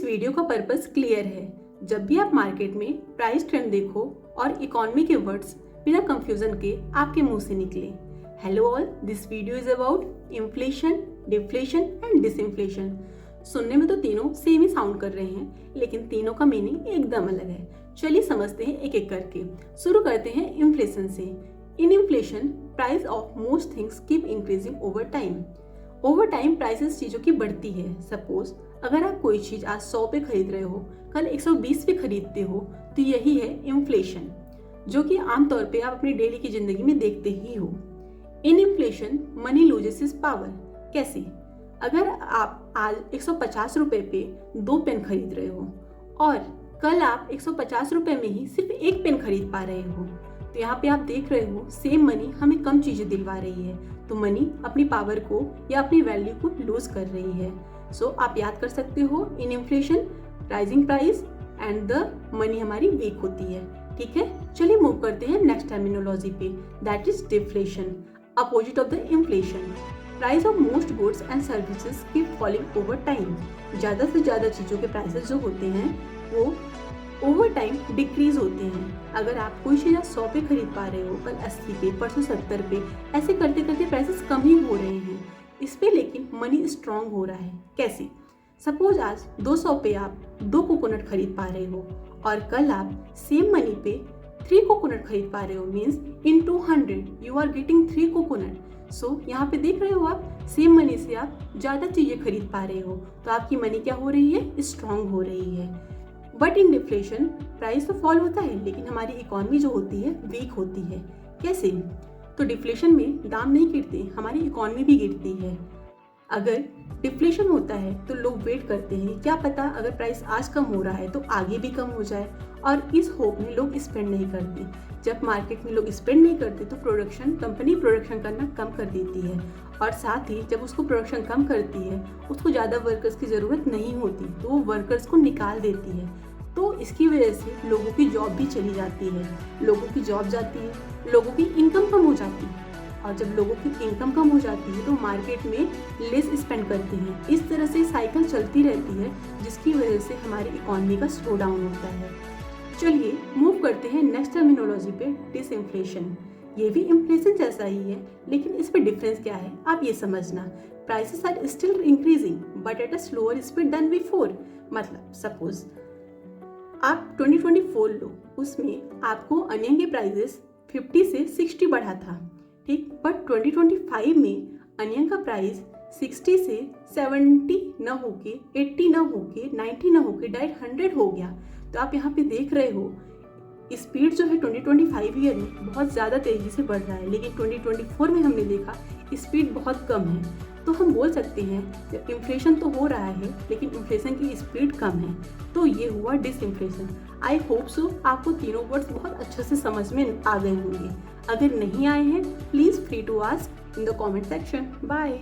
Video का purpose clear है। जब भी आप मार्केट में प्राइस ट्रेंड देखो और इकोनॉमी के वर्ड्स बिना कंफ्यूजन के आपके मुंह से निकले। Hello all, this video is about inflation, deflation and disinflation. सुनने में तो तीनों सेम ही साउंड कर रहे हैं, लेकिन तीनों का मीनिंग एकदम अलग है। चलिए समझते हैं एक एक करके। शुरू करते हैं इन्फ्लेशन से। इन inflation, price of most things keep increasing over time. Over time prices चीज़ों की बढ़ती है। सपोज अगर आप कोई चीज़ आज 100 पे खरीद रहे हो, कल 120 पे खरीदते हो, तो यही है इन्फ्लेशन, जो कि आमतौर पे आप अपनी डेली की ज़िंदगी में देखते ही हो। इन inflation money loses is power. कैसे? अगर आप आज 150 रुपये पे 2 पेन खरीद रहे हो और कल आप 150 रुपये में ही सिर्फ 1 पेन खरीद पा रहे हो, तो यहाँ पे आप देख रहे हो सेम मनी हमें कम चीज़ें दिलवा रही है, तो मनी अपनी पावर को या अपनी वैल्यू को लूज कर रही है। सो आप याद कर सकते हो, इन inflation rising price and the money हमारी वीक होती है। ठीक है, चलिए मूव करते हैं नेक्स्ट टर्मिनोलॉजी पे, that is deflation, opposite of the inflation. Price of most goods and services keep falling over time. ज़्यादा से ज़्यादा चीज़ों के प्राइसेस जो होते हैं वो ओवर टाइम डिक्रीज होते हैं। अगर आप कोई चीज़ 100 पे खरीद पा रहे हो, कल 80 पे, परसों 70 पे, ऐसे करते करते प्राइसेस कम ही हो रहे हैं। इस पे लेकिन मनी स्ट्रांग हो रहा है। कैसे? सपोज आज 200 पे आप 2 कोकोनट खरीद पा रहे हो और कल आप सेम मनी पे 3 कोकोनट खरीद पा रहे हो, means in 200 you are getting 3 coconut. So यहाँ पे देख रहे हो आप सेम मनी से आप ज़्यादा चीज़ें खरीद पा रहे हो, तो आपकी मनी क्या हो रही है? स्ट्रांग हो रही है। बट इन डिफ्लेशन प्राइस तो फॉल होता है, लेकिन हमारी इकोनॉमी जो होती है वीक होती है। कैसे? तो डिफ्लेशन में दाम नहीं गिरते, हमारी इकोनॉमी भी गिरती है। अगर डिफ्लेशन होता है तो लोग वेट करते हैं, क्या पता अगर प्राइस आज कम हो रहा है तो आगे भी कम हो जाए, और इस होप में लोग स्पेंड नहीं करते। जब मार्केट में लोग स्पेंड नहीं करते तो कंपनी प्रोडक्शन करना कम कर देती है, और साथ ही जब उसको प्रोडक्शन कम करती है उसको ज़्यादा वर्कर्स की ज़रूरत नहीं होती, तो वो वर्कर्स को निकाल देती है। तो इसकी वजह से लोगों की जॉब भी चली जाती है। लोगों की जॉब जाती है, लोगों की इनकम कम हो जाती है, और जब लोगों की इनकम कम हो जाती है तो मार्केट में लेस स्पेंड करते हैं। इस तरह से साइकिल चलती रहती है, जिसकी वजह से हमारी इकोनॉमी का स्लो डाउन होता है। चलिए मूव करते हैं नेक्स्ट टर्मिनोलॉजी पे, डिसइन्फ्लेशन। ये भी इन्फ्लेशन जैसा ही है, लेकिन इस पे डिफरेंस क्या है आप ये समझना। Prices are still increasing but at a slower speed than before. मतलब सपोज आप 2024 लो, उसमें आपको अनियन के प्राइसेस 50 से 60 बढ़ा था, ठीक, बट 2025 में अनियन का प्राइस 60 से 70 न होके 80 न होके 90 न होके डायरेक्ट 100 हो गया। तो आप यहाँ पे देख रहे हो स्पीड जो है 2025 ईयर में बहुत ज़्यादा तेज़ी से बढ़ रहा है, लेकिन 2024 में हमने देखा स्पीड बहुत कम है। तो हम बोल सकते हैं कि इन्फ्लेशन तो हो रहा है, लेकिन इन्फ्लेशन की स्पीड कम है, तो ये हुआ डिसइन्फ्लेशन। आई होप सो आपको तीनों वर्ड्स बहुत अच्छे से समझ में आ गए होंगे। अगर नहीं आए हैं, please free to ask in the comment section. Bye.